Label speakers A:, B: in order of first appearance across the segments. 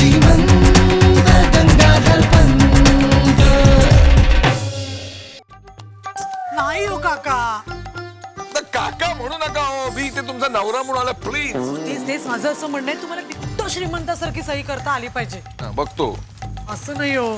A: श्रीमंत गंगाधर पंत.
B: नाही हो काका.
C: काका म्हणू नका हो, मी ते तुमचा नवरा म्हणून आला प्लीज.
B: तेच माझं असं म्हणणं आहे, तुम्हाला डिट्टो श्रीमंतासारखी सही करता आली पाहिजे.
C: बघतो.
B: असं नाही हो,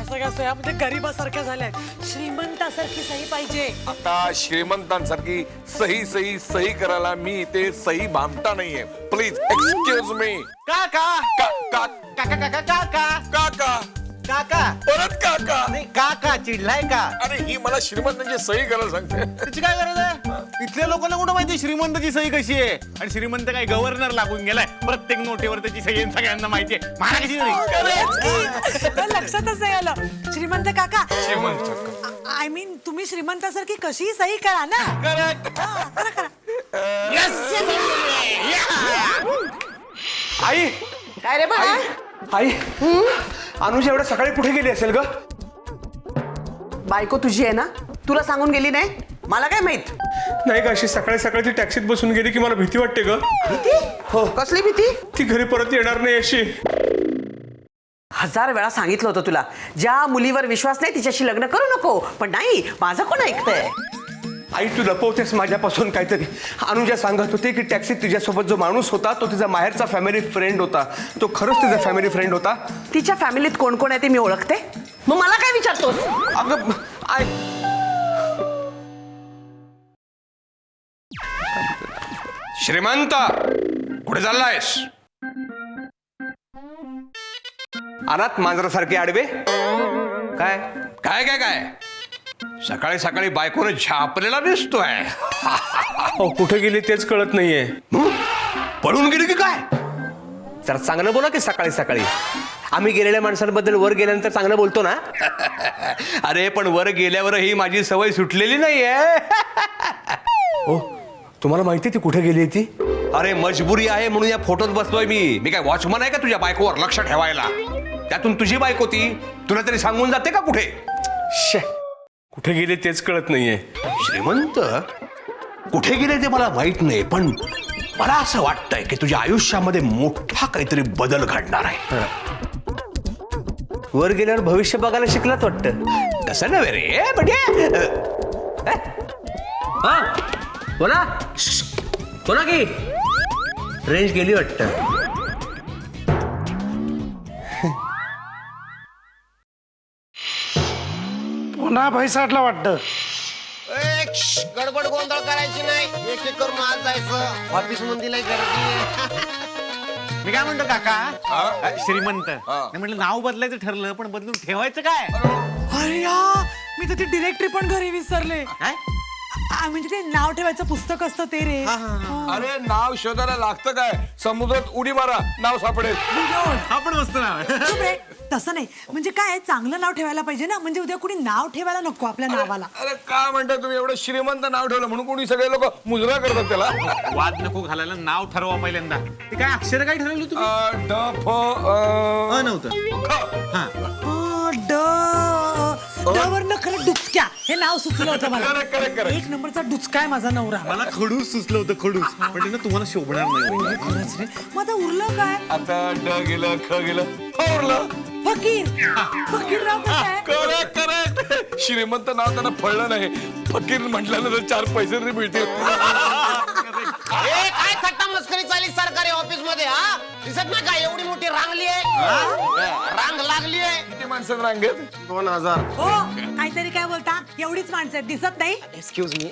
B: सगळ्या सह्या म्हणजे गरीबासारख्या झाल्यात. श्रीमंतासारखी सही पाहिजे.
C: आता श्रीमंतांसारखी सही सही सही करायला मी ते सही भामटा नाहीये. Please excuse me.
D: काका
C: काका
D: काका काका काका
C: काका
D: काका
C: परत काका.
D: नाही काका चिडलाय का?
C: अरे ही मला श्रीमंतांची सही करायला सांगते.
D: त्याची काय गरज आहे? इथल्या लोकांना कुठं माहिती श्रीमंताची सही कशी आहे? आणि श्रीमंत काय गव्हर्नर लागून गेलाय? प्रत्येक नोटीवर त्याची सही आहे, सगळ्यांना माहिती आहे. मला कशी नाही?
B: लक्षातच नाही आलं. श्रीमंत काका,
C: श्रीमंत
B: आय मीन तुम्ही श्रीमंतासारखी कशी सही करा ना.
C: करेक्ट.
B: करा करा.
E: आई
F: काय रे बाळा?
E: आई अनुजा एवढ्या सकाळी कुठे गेली असेल ग?
F: बायको तुझी आहे ना, तुला सांगून गेली नाही? मला काय माहित.
E: नाही का, अशी सकाळी सकाळी ती टॅक्सीत बसून गेली की मला भीती वाटते ग.
F: भीती?
E: हो.
F: कसली भीती?
E: ती घरी परत येणार नाही अशी.
F: 1000 वेळा सांगितलं होतं तुला, ज्या मुलीवर विश्वास नाही तिच्याशी लग्न करू नको. पण नाही, माझं कोण ऐकतंय?
E: आई तू लपवतेस माझ्यापासून काहीतरी. अनुजा सांगत होती की टॅक्सीत तिच्यासोबत जो माणूस होता तो तिचा माहेरचा फॅमिली फ्रेंड होता. तो खरंच तिचा फॅमिली फ्रेंड होता?
F: तिच्या फॅमिलीत कोण कोण आहे ते मी ओळखते. मग मला काय विचारतोस?
E: अगं आई, श्रीमंत कुठे चाललायस? अनाथ मांजरासारखे आडवे. काय काय काय काय सकाळी सकाळी बायकोने झापलेला दिसतोय. कुठे गेली तेच कळत नाहीये. पळून गेली की काय? जरा चांगलं बोला की सकाळी सकाळी. आम्ही गेलेल्या माणसांबद्दल वर गेल्यानंतर चांगलं बोलतो ना. अरे पण वर गेल्यावरही माझी सवय सुटलेली नाहीये. हो, तुम्हाला माहिती ती कुठे गेली ती? अरे मजबुरी आहे म्हणून या फोटोत बसलोय मी काय वॉचमन आहे का तुझ्या बायकोवर लक्ष ठेवायला? त्यातून तुझी बायको ती तुला तरी सांगून जाते का कुठे? कुठे गेले तेच कळत नाहीये. श्रीमंत कुठे गेले ते मला माहित नाही, पण मला असं वाटतंय की तुझ्या आयुष्यामध्ये मोठा काहीतरी बदल घडणार आहे. वर गेल्यावर भविष्य बघायला शिकलात वाटतं. तसं नव्हे रे म्हणजे. हा बोला बोला की रेंज गेली वाटतं.
D: पुन्हा पैसाटला वाटतं.
G: गडबड गोंधळ करायची नाही. एक एक करून आज जायचं. ऑफिस मध्ये लई गर्दी आहे.
D: मी काय म्हणतो काका, श्रीमंत नाही म्हटलं नाव बदलायचं ठरलं, पण बदलून ठेवायचं काय?
B: अरे मी तर ती डिरेक्टरी पण घरी विसरले.
D: काय?
B: म्हणजे ते नाव ठेवायचं पुस्तक असतं ते रे.
C: अरे नाव शोधायला लागतं काय? समुद्रात उडी मारा नाव सापडेल.
D: हा पण मस्त नाव आहे.
B: चुप रे. तसं नाही, म्हणजे काय चांगलं नाव ठेवायला पाहिजे ना. म्हणजे उद्या कुणी नाव ठेवायला नको आपल्या नावाला.
C: अरे काय म्हणताय तुम्ही? एवढं श्रीमंत नाव ठेवलं म्हणून कोणी सगळे लोक मुजरा करतात त्याला.
D: वाद नको घालायला, नाव ठरवा पहिल्यांदा. ते काय अक्षर काय ठरवलं तुम्ही?
C: ड फ
D: नव्हतं. हा
B: ड वरनं खरं डुचक्या हे नाव सुचलं होतं मला.
C: करेक्ट.
B: एक नंबरचा डुचका आहे माझा नवरा.
D: मला खडूस सुचलं होतं, खडूस. पण ते ना तुम्हाला शोभणार नाही.
B: खरंच रे. मग आता उरलं काय?
C: आता ड गेलं ख गेलं उरलं
B: फकीर. फकीर नाव कसं आहे?
C: करेक्ट. श्रीमंत नाव त्यांना फळलं नाही. फकीर म्हटल्यानंतर 4 पैसे तरी मिळतील.
G: ए, काय थट्टा मस्करी चालली सरकारी ऑफिस मध्ये? हा दिसत नाही का एवढी मोठी रांगली आहे? रांग लागली आहे.
C: किती माणसं रांगेत?
G: 2000.
B: हो काहीतरी काय बोलता? एवढीच माणसं आहेत, दिसत नाही?
G: Excuse me.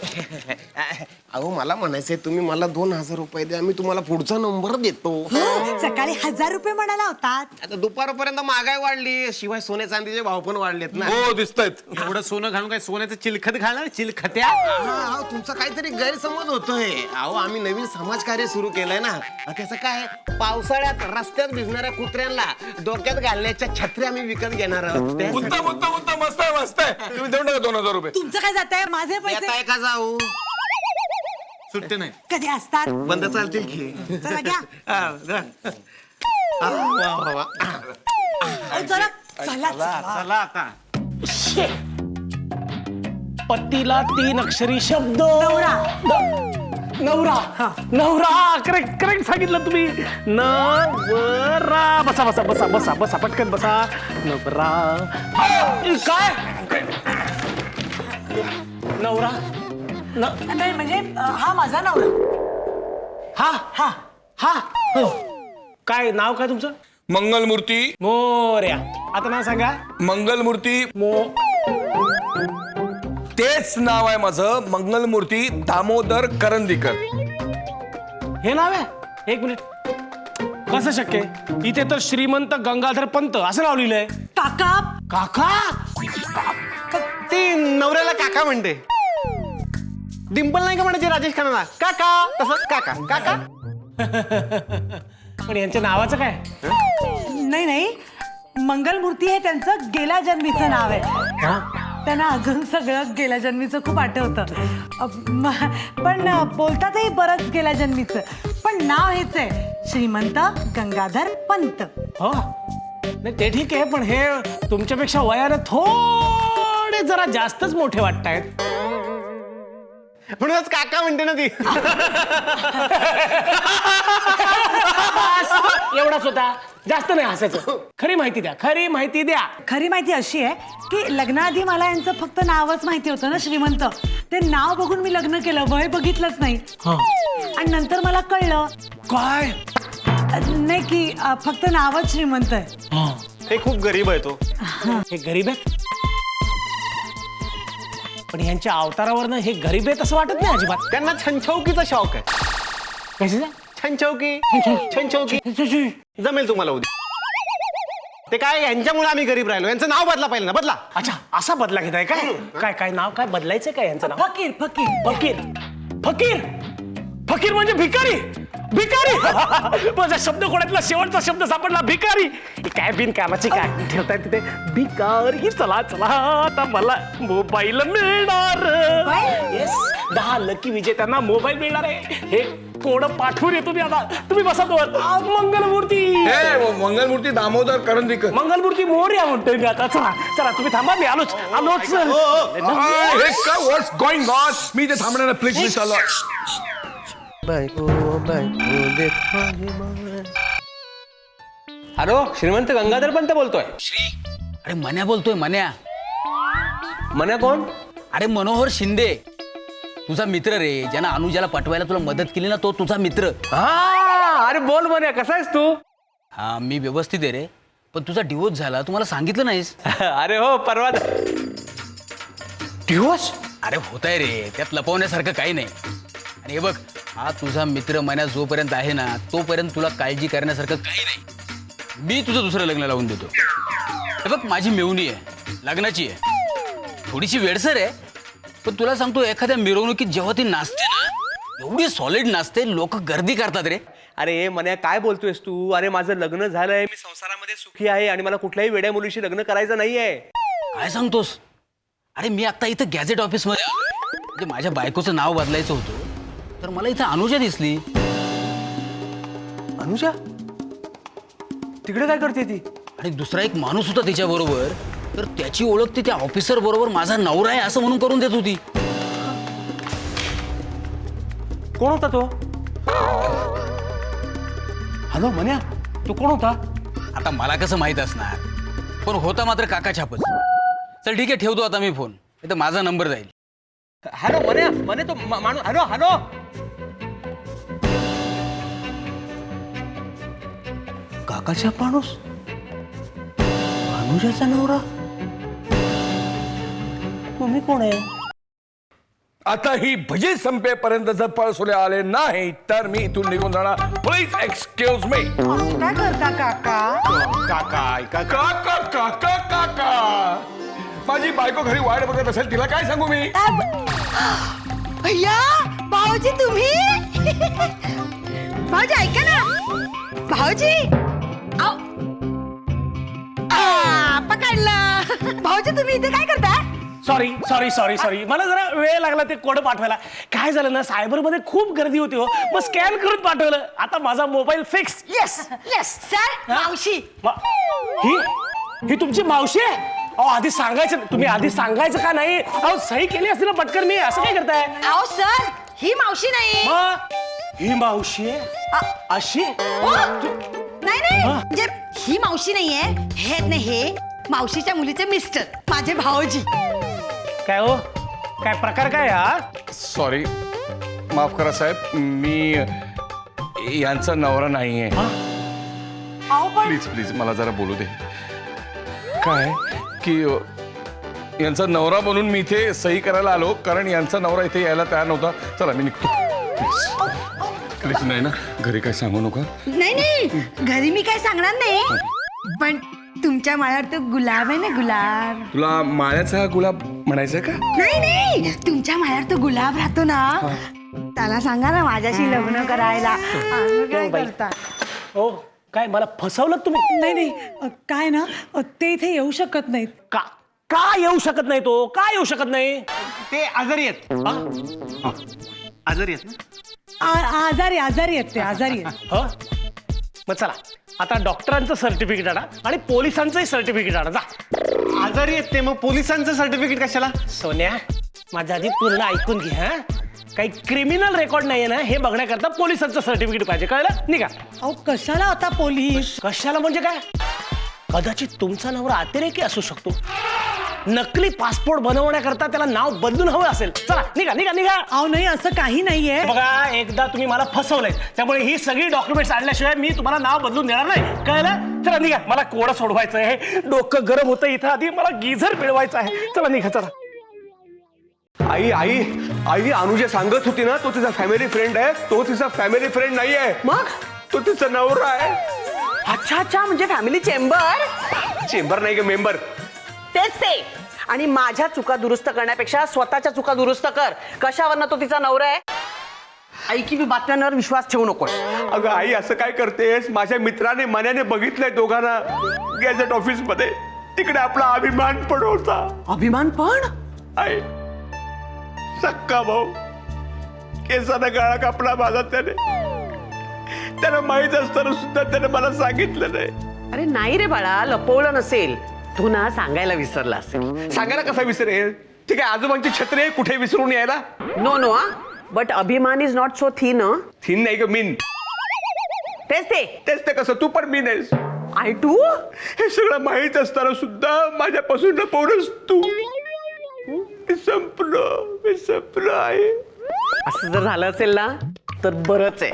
G: अहो मला म्हणायचंय तुम्ही मला 2000 रुपये द्या, मी तुम्हाला पुढचा नंबर देतो.
B: हो, सकाळी 1000 रुपये म्हणाला होतात.
G: आता दुपारपर्यंत महागाई वाढली, शिवाय सोने चांदीचे भाव पण वाढलेत ना.
C: हो दिसतायत.
D: एवढं सोनं घालून काय सोन्याचं चिलखत घालणार? चिलखत्या.
G: अहो, तुमचा काहीतरी गैरसमज होतोय. अहो आम्ही नवीन समाजकार्य सुरू केलंय ना. त्याचं काय, पावसाळ्यात रस्त्यात भिजणाऱ्या कुत्र्यांना डोक्यात घालण्याच्या छत्र्या आम्ही विकत घेणार आहोत.
C: मुद्दा मस्त आहे. तुम्ही देऊन टाका 2000 रुपये.
B: तुमचं काय जात आहे? माझे पैसे
G: येताय का जाऊ?
D: सुट्टे नाही.
B: कधी असतात?
G: बंद चालतील की?
B: चला घ्या.
G: वा, वा.
B: चला चला चला.
D: चला आता.
A: पतीला 3 अक्षरी शब्द.
B: नवरा.
H: नवरा नवरा करेक्ट करेक्ट सांगितलं तुम्ही. नवरा बसा बसा बसा बसा बसा पटकन बसा. नवरा काय नवरा
B: नाही म्हणजे हा माझा नवरा.
H: हा हा हा काय नाव काय तुमचं?
C: मंगलमूर्ती.
H: मोर्या. आता नाव सांगा.
C: मंगलमूर्ती. तेच नाव आहे माझं, मंगलमूर्ती दामोदर करंदीकर.
H: हे नाव आहे? एक मिनिट, कसं शक्य आहे? इथे तर श्रीमंत गंगाधर पंत असं नाव लिहिलंय.
B: काका
H: काका
D: ती नवऱ्याला काका म्हणते. डिंपल नाही का म्हणायची राजेश खन्ना काका, तसं काका काका.
H: पण यांच्या नावाचं काय?
B: नाही नाही मंगलमूर्ती हे त्यांचं गेल्या जन्मीचं नाव आहे. त्यांना अजून सगळं गेल्या जन्मीचं खूप आठवतं. पण बोलतातही बरंच गेल्या जन्मीचं. पण नाव हेच आहे, श्रीमंत गंगाधर पंत.
H: हो नाही ते ठीक आहे, पण हे तुमच्यापेक्षा वयाने थोडे जरा जास्तच मोठे वाटतायत.
D: म्हणूनच काका म्हणते ना ती.
H: एवढाच होता, जास्त नाही हसायचं. खरी माहिती द्या, खरी माहिती द्या.
B: खरी माहिती अशी आहे की लग्नाआधी मला यांचं फक्त नावच माहिती होतं ना, श्रीमंत. ते नाव बघून मी लग्न केलं, वय बघितलंच नाही. आणि नंतर मला कळलं
H: काय
B: नाही की फक्त नावच श्रीमंत आहे.
D: हे खूप गरीब आहे तो.
H: हे गरीब आहेत, पण यांच्या अवतारावरनं हे गरीब आहेत असं वाटत नाही अजिबात.
D: त्यांना छंछौकीचा शौक आहे.
H: कशाचा?
D: छंछौकी छंछौकी जमेल तुम्हाला उद्या. ते काय यांच्यामुळे आम्ही गरीब राहिलो. यांचं नाव बदला पाहिजे ना, बदला.
H: अच्छा असा बदला घेताय काय? काय काय नाव काय बदलायचं काय यांचं नाव?
B: फकीर फकीर
H: फकीर फकीर फकीर म्हणजे भिकारी. भिकारी माझ्या शब्दकोशातला शेवटचा शब्द सापडला, भिकारी. काय बिनकामाची काय ठेवताय तिथे? भिकारी. चला चला आता मला मोबाईल मिळणार. येस 10 लकी विजेत्यांना मोबाईल मिळणार आहे. हे कोड पाठवून येतो मी आता. तुम्ही बसा तो. मंगलमूर्ती
C: मंगलमूर्ती दामोदर करंदीकर.
H: मंगलमूर्ती मोर्या म्हणतोय मी आता. चला चला तुम्ही थांबा, मी आलोच आलोच.
C: व्हॉट्स गोइंग ऑन? मी ते थांबणार प्लीज प्लीज चालू.
E: हॅलो श्रीमंत गंगाधर पंत बोलतोय.
I: अरे मन्या बोलतोय. मन्या
E: मन्या कोण?
I: अरे मनोहर शिंदे, तुझा मित्र रे, ज्यानं अनुजाला पटवायला तुला मदत केली ना, तो तुझा मित्र.
E: हा अरे बोल मन्या, कसा आहेस तू?
I: हा मी व्यवस्थित आहे रे, पण तुझा डिवोर्स झाला, तुम्हाला सांगितलं नाहीस.
E: अरे हो परवा.
H: दिवस
I: अरे होत आहे रे, त्यात लपवण्यासारखं काही नाही. आणि हे बघ, हा तुझा मित्र मन्या जोपर्यंत आहे ना, तोपर्यंत तुला काळजी करण्यासारखं काही नाही. मी तुझं दुसरं लग्न लावून देतो. हे बघ माझी मेवणी आहे, लग्नाची आहे, थोडीशी वेडसर आहे, पण तुला सांगतो एखाद्या मिरवणुकीत जेव्हा ती नाचते ना, एवढी सॉलिड नाचते, लोक गर्दी करतात रे.
E: अरे मन्या काय बोलतोयस तू? अरे माझं लग्न झालंय, मी संसारामध्ये सुखी आहे आणि मला कुठल्याही वेड्या मुलीशी लग्न करायचं नाहीये.
I: काय सांगतोस? अरे मी आता इथं गॅझेट ऑफिसमध्ये आलोय. म्हणजे माझ्या बायकोचं नाव बदलायचं होतं, तर मला इथं अनुजा दिसली.
E: अनुजा तिकडे काय करते ती?
I: आणि दुसरा एक माणूस होता तिच्या बरोबर, तर त्याची ओळख ती त्या ऑफिसर बरोबर माझा नवरा आहे असं म्हणून करून देत होती.
E: कोण होता तो? हॅलो मन्या, तू कोण होता?
I: आता मला कसं माहित असणार, पण होता मात्र काका छापच. चल ठीक आहे, ठेवतो आता मी फोन, इथं माझा नंबर जाईल.
E: हॅलो मन्या, मन्या तो माणूस. हॅलो हॅलो काकाचा माणूस, अनुजाचा नवरा. तुम्ही कोण आहे?
C: आता ही भजी संपेपर्यंत जर पळसोले आले नाही तर मी इथून निघून जाणार. Please excuse me.
B: काय करता काका?
D: काका ऐका
C: काका काका काका, माझी बायको घरी वाट बघत असेल, तिला काय सांगू मी?
J: भैया भाऊजी तुम्ही भाऊजी ऐका ना भाऊजी. पकडलं. भाऊजी तुम्ही इथे काय करताय?
H: सॉरी सॉरी सॉरी सॉरी, मला जरा वेळ लागला ते कोड पाठवायला. काय झालं ना, सायबर मध्ये खूप गर्दी होती हो, मग स्कॅन करून पाठवलं. आता माझा mobile fix. Yes yes.
J: Sir मावशी.
H: ही तुमची मावशी आहे? अहो आधी सांगायचं, तुम्ही आधी सांगायचं का नाही? अहो सही केली असती ना पटकन, मी असं काय करताय?
J: अहो सर ही मावशी नाही
H: मग ही मावशी आहे अशी
J: नाही नाही म्हणजे ही मावशी नाहीये हे आहेत ना हे मावशीच्या मुलीचे मिस्टर माझे भाऊजी.
H: काय हो काय प्रकार काय हा
C: सॉरी, माफ करा साहेब, मी यांचा नवरा नाहीये.
B: अहो पण
C: प्लीज प्लीज मला जरा बोलू दे. काय की यांचा नवरा बनून मी इथे सही करायला आलो, कारण यांचा नवरा इथे यायला तयार नव्हता. चला मी निघतो. प्लीज प्लीज, नाही ना घरी काय सांगू नका.
J: नाही नाही घरी मी काय सांगणार नाही पण तुमच्या माळ्यावर तो गुलाब आहे ना गुलाब.
C: तुला माळ्याचा गुलाब म्हणायचा का?
J: नाही नाही तुमच्या माळ्यावर तो गुलाब राहतो ना त्याला सांगा ना माझ्याशी लग्न करायला. आम्ही काय करता
H: हो काय मला फसवलं तुम्ही.
B: नाही नाही काय ना ते इथे येऊ शकत नाहीत.
H: का का येऊ शकत नाही तो का येऊ शकत नाही.
D: ते आजारी आहेत. हा. आजारी आहेत ना.
B: आजारी आजारी आहेत ते आजारी आहेत.
H: ह मग चला आता डॉक्टरांचं सर्टिफिकेट आणा आणि पोलिसांचंही सर्टिफिकेट आणा जा.
D: आजारी आहेत ते, मग पोलिसांचं सर्टिफिकेट कशाला?
H: सोन्या माझं आधी पूर्ण ऐकून घे. हा काही क्रिमिनल रेकॉर्ड नाहीये ना हे बघण्याकरता पोलिसांचं सर्टिफिकेट पाहिजे कळलं. निघा.
B: अहो कशाला आता पोलीस.
H: कशाला म्हणजे काय कदाचित तुमचा नवरा अतिरेकी असू शकतो. नकली पासपोर्ट बनवण्याकरता त्याला नाव बदलून हवं असेल. चला निघा निघा निघा.
B: अहो नाही असं काही नाहीये.
H: बघा एकदा तुम्ही मला फसवलंय त्यामुळे ही सगळी डॉक्युमेंट्स आणल्याशिवाय मी तुम्हाला नाव बदलून देणार नाही कळलं. चला निघा मला कोडं सोडवायचं आहे. डोकं गरम होतं इथं आधी मला गिझर मिळवायचा आहे. चला निघा चला.
E: आई आई आई अनुजा सांगत होती ना तो तिचा फॅमिली फ्रेंड आहे. तो तिचा फॅमिली फ्रेंड नाही आहे.
F: मग
E: तो तिचा नवरा आहे.
F: अच्छा अच्छा म्हणजे फॅमिली चेंबर.
E: चेंबर नाही का मेंबर.
F: तेच ते. आणि माझ्या चुका दुरुस्त करण्यापेक्षा स्वतःच्या चुका दुरुस्त कर. कशावरनं तो तिचा नवरा आहे. ऐकी मी बातम्यांवर विश्वास ठेवू नको.
E: अगं आई असं काय करतेस. माझ्या मित्राने मनाने बघितलंय दोघांना गॅझेट ऑफिस मध्ये. तिकडे आपला अभिमान पण होता.
F: अभिमान पण
E: आई सक्का भाऊ केसाने गळा कापला माझा त्याने. त्याला माहित असताना सुद्धा त्याने मला सांगितलं नाही.
F: अरे नाही रे बाळा लपवलं नसेल. तू ना सांगायला विसरला असेल.
E: सांगायला कसा विसरेल. ठीक आहे आजोबांची छत्री आहे कुठे विसरून यायला.
F: नो नो बट अभिमान is not so thin.
E: Thin नाही का मीन.
F: तेच ते.
E: तेच ते कसं तू पण मीन आहेस.
F: आय टू
E: हे सगळं माहित असताना सुद्धा माझ्यापासून लपवलंस तू. मी संपलो आहे.
F: असं जर झालं असेल ना तर बरंच आहे.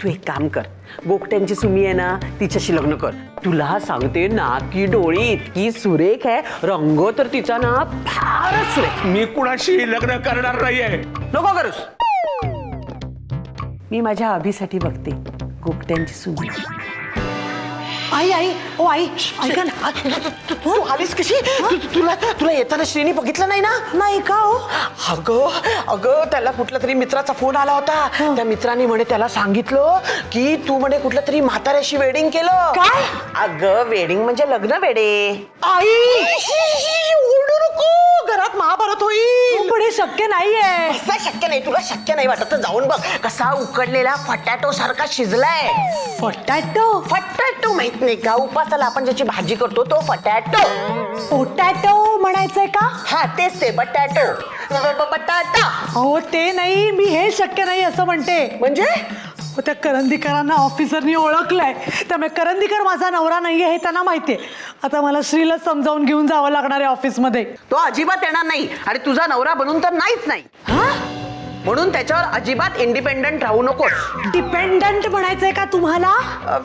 F: तू एक काम कर गोकट्यांची सुमी आहे ना तिच्याशी लग्न कर. तुला सांगते नाकी डोळी इतकी सुरेख आहे. रंग तर तिचा ना फारच सुरेख.
E: मी कुणाशी लग्न करणार नाहीये.
F: नको करूस. मी माझ्या अभिसाठी बघते गोकट्यांची सुमी.
B: आई आई ओ आई ऐका ना.
F: तू आलीस कशी. तुला येताना श्रेणी बघितलं नाही ना.
B: नाही का हो.
F: अगं अगं त्याला कुठला तरी मित्राचा फोन आला होता. त्या मित्राने म्हणे त्याला सांगितलं की तू म्हणे कुठल्या तरी म्हाताऱ्याशी वेडिंग केलं.
B: काय?
F: अगं वेडिंग म्हणजे लग्न वेडे.
B: आई
F: ओरडू नको घरात महाभारत होईल.
B: पण हे शक्य नाहीये.
F: असं शक्य नाही. तुला शक्य नाही वाटत तर जाऊन बघ कसा उकडलेला फटाटो सारखा शिजलाय. फटाटो माहित नाही का. उपासाला आपण ज्याची भाजी करतो तो फटाटो.
B: पोटॅटो म्हणायचंय का.
F: हा तेच ते बटाटो. बटाटा
B: हो ते नाही मी हे शक्य नाही असं म्हणते.
F: म्हणजे
B: हो, त्या करंदीकरांना ऑफिसरनी ओळखलंय त्यामुळे करंदीकर माझा नवरा नाहीये हे त्यांना माहितीये. आता मला श्रीला समजावून घेऊन जावं लागणार आहे ऑफिसमध्ये.
F: तो अजिबात येणार नाही. आणि तुझा नवरा बनून तर नाहीच नाही. म्हणून त्याच्यावर अजिबात इंडिपेंडंट राहू नकोस.
B: डिपेंडंट म्हणायचंय का तुम्हाला.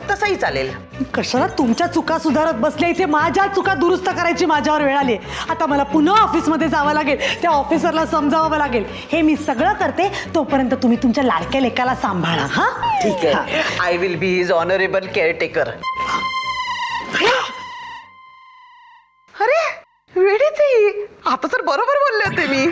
F: तसंही चालेल.
B: कशाला तुमच्या चुका सुधारत बसल्या इथे. माझ्या चुका दुरुस्त करायची माझ्यावर वेळ आली. आता मला पुन्हा ऑफिसमध्ये जावं लागेल. त्या ऑफिसरला समजावं लागेल. हे मी सगळं करते तोपर्यंत तुम्ही तुमच्या लाडक्या लेकाला सांभाळा. हा
F: ठीक आहे. I will be his honourable caretaker. अरे वेडीच आता तर बरोबर बोलले होते मी.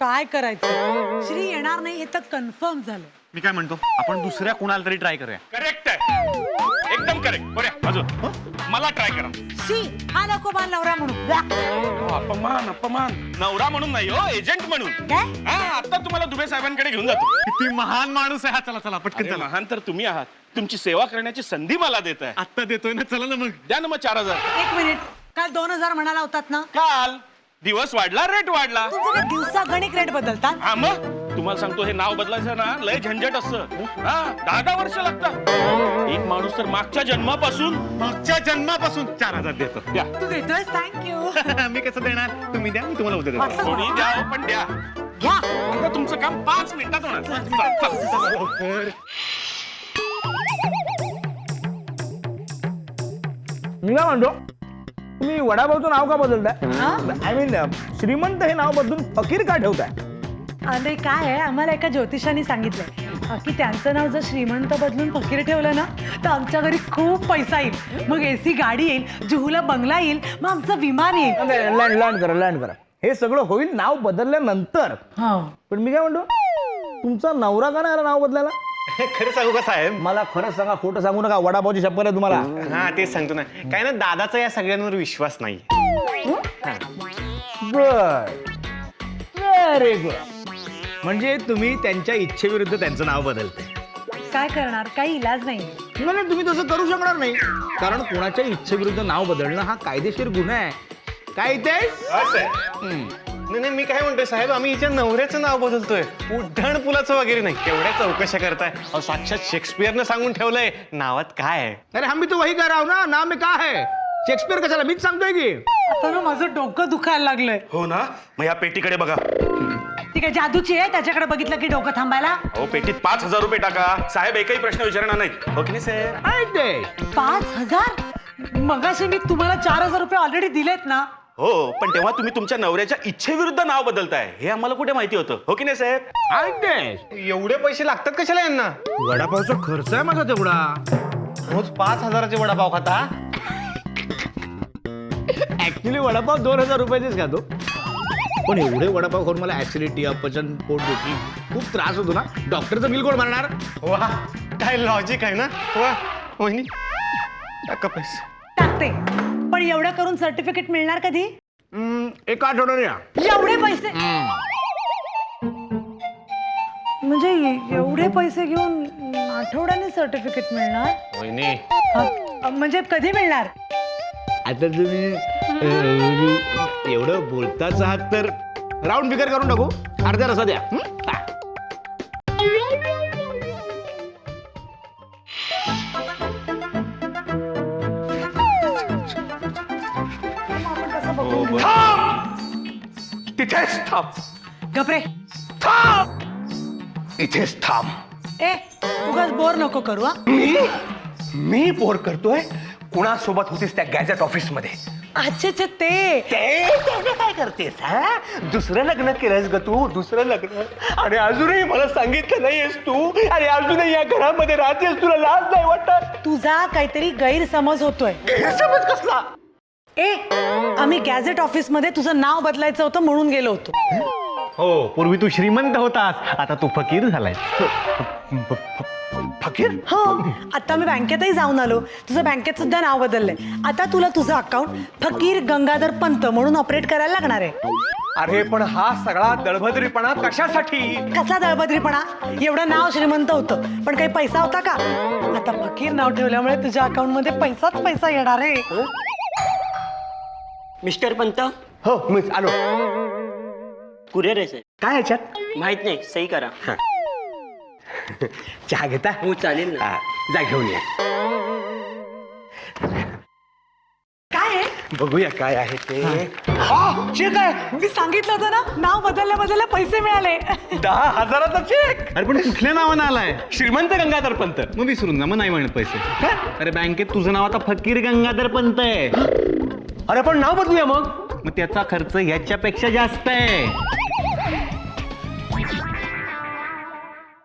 B: काय करायचं. श्री येणार नाही हे तर कन्फर्म झालं.
D: मी काय म्हणतो आपण दुसऱ्या कुणाला तरी ट्राय करूया.
C: करेक्ट आहे. एकदम करेक्ट. बरं अजून मला ट्राय करा.
B: श्री हा नको मला नवरा म्हणून.
C: अपमान नवरा म्हणून नाही हो एजंट म्हणून.
B: काय
C: हा आता तुम्हाला दुबे साहेबांकडे घेऊन जातो.
D: किती महान माणूस आहे हा. चला चला पटकन चला.
C: महान तर तुम्ही आहात. तुमची सेवा करण्याची संधी मला देत आहे.
D: आत्ता देतोय ना. चला ना मग.
C: द्या ना मग 4000.
B: एक मिनिट. काल 2000 म्हणाला होतात ना.
C: काल दिवस वाढला रेट वाढला.
B: तुमचं काय दिवसा गणित रेट बदलतात?
C: हा मग तुम्हाला सांगतो हे नाव बदलायचं ना लय झंझट असतं. 10 वर्ष लागतात. एक माणूस तर मागच्या जन्मापासून
D: 4,000 देतो.
C: द्या.
B: तू देतोय, थँक्यू.
D: मी कसं देणार? तुम्ही द्या, मी तुम्हाला उद्या देतो.
C: कोणी द्या पण द्या.
B: घ्या.
C: आता तुमचं काम 5 मिनिटात होणार. चल.
H: मी काय म्हणतो तुम्ही वडापावचं नाव का बदलताय? आय मीन श्रीमंत हे नाव बदलून फकीर का ठेवताय?
B: अरे काय आहे, आम्हाला एका ज्योतिषाने सांगितलंय की त्यांचं नाव जर श्रीमंत बदलून फकीर ठेवलं ना तर आमच्या घरी खूप पैसा येईल. मग AC गाडी येईल, जुहूला बंगला येईल, मग आमचं विमान येईल.
H: लँड करा. हे सगळं होईल नाव बदलल्यानंतर. पण मी काय म्हणतो तुमचा नवरा का नाही आला नाव बदलायला?
D: खरं सांगू का साहेब?
H: मला खरं सांगा, खोटं सांगू नका. वडापावची शपथ आहे तुम्हाला.
D: हा तेच सांगतो ना. काय ना दादाचा या सगळ्यांवर विश्वास नाही.
H: Very good. म्हणजे तुम्ही त्यांच्या इच्छेविरुद्ध त्यांचं नाव बदलते.
B: काय करणार, काही इलाज नाही.
H: नाही, तुम्ही तसं करू शकणार नाही. कारण कोणाच्या इच्छेविरुद्ध नाव बदलणं हा कायदेशीर गुन्हा आहे. काय ते?
D: नाही मी काय म्हणतोय साहेब, आम्ही हिच्या नवऱ्याचं नाव बदलतोय. उड्डाण पुलाचं वगैरे नाही. केवढ्या चौकशा करताय? अहो साक्षात शेक्सपियरनं सांगून ठेवलंय नावात काय आहे.
H: अरे हम भी तो वही कर रहा हूं ना. नाम में काय है? शेक्सपियर कशाला? मीच सांगतोय की.
B: आता ना माझं डोकं दुखायला लागलंय.
C: हो ना, मग या पेटीकडे बघा.
B: ती काय जादूची आहे त्याच्याकडे बघितलं की डोकं थांबायला?
C: अहो पेटीत 5,000 रुपये टाका. साहेब एकही प्रश्न विचारणार नाहीत. हो की नाही साहेब?
H: आहे ते.
B: 5,000? मगाशी मी तुम्हाला 4,000 रुपये ऑलरेडी दिलेत ना.
C: हो पण तेव्हा तुम्ही तुमच्या नवऱ्याच्या इच्छेविरुद्ध नाव बदलताय हे आम्हाला कुठे माहिती होतं. हो की नाही साहेब?
H: आहे ते.
D: एवढे पैसे लागतात कशाला यांना?
H: वडापावचा खर्च आहे माझा तेवढा.
D: रोज 5,000चे वडापाव खाता?
H: ऍक्च्युली वडापाव 2,000 रुपयाचेच खातो. पण एवढे वडापाव खाऊन मला ऍसिडिटी, अपचन, पोटदुखी खूप त्रास होतो ना. डॉक्टरचं बिल कोण मारणार?
D: वा काय लॉजिक आहे ना. वा वहिनी टाका पैसे.
B: टाकते. पण एवढं करून सर्टिफिकेट मिळणार कधी?
H: एका आठवड्याने या.
B: एवढे पैसे? म्हणजे एवढे पैसे घेऊन आठवड्याने सर्टिफिकेट मिळणार?
D: वहिनी
B: म्हणजे कधी मिळणार?
H: आता तुम्ही एवढं बोलताच आहात तर राऊंड फिगर करून टाकू. अर्ध्या रसा द्या.
E: तिथेच थांब.
B: गपरे.
E: इथेच थांब.
B: ए उगाच बोर नको करू. हा
E: मी बोर करतोय? कुणासोबत होतीस त्या गॅझेट ऑफिस मध्ये?
B: अच्छा ते
E: काय करतेस? हा दुसरं लग्न केलंस ग तू? दुसरं लग्न? आणि अजूनही मला सांगितलं नाहीयेस तू. आणि अजूनही या घरामध्ये राहतेस. तुला लाज नाही वाटत?
B: तुझा काहीतरी गैरसमज होतोय.
E: गैरसमज कसला?
B: ए आम्ही गॅझेट ऑफिस मध्ये तुझं नाव बदलायचं होतं म्हणून गेलो होतो.
D: हो पूर्वी तू श्रीमंत होतास, आता तू फकीर झालाय.
E: फकीर?
B: हो आता मी बँकेतही जाऊन आलो. तुझं बँकेत सुद्धा नाव बदललंय. आता तुला तुझं अकाउंट फकीर गंगाधर पंत म्हणून ऑपरेट करायला लागणार आहे.
E: अरे पण हा सगळा दळभद्रीपणा कशासाठी?
B: कसला दळभद्रीपणा? एवढं नाव श्रीमंत होतं पण काही पैसा होता का? आता फकीर नाव ठेवल्यामुळे तुझ्या अकाउंट मध्ये पैसाच पैसा येणार आहे.
K: मिस्टर पंत.
E: हो मीच आलो.
K: कुरिअर आहे साहेब.
E: काय ह्याच्यात?
K: माहित नाही, सही करा.
E: चहा घेता?
K: हो चालेल ना.
E: जा घेऊन ये.
B: काय आहे?
E: बघूया काय आहे ते.
B: चेक आहे. मी सांगितलं होतं ना नाव बदलल्या पैसे मिळाले.
E: 10,000चा चेक.
D: अरे पण कुठल्या नावानं आलाय?
E: श्रीमंत गंगाधर पंत.
D: मग विसरून जा, मग नाही म्हणत पैसे. अरे बँकेत तुझं नाव आता फकीर गंगाधर पंत आहे.
E: अरे पण नाव बदलूया मग.
D: मग त्याचा खर्च ह्याच्यापेक्षा जास्त आहे.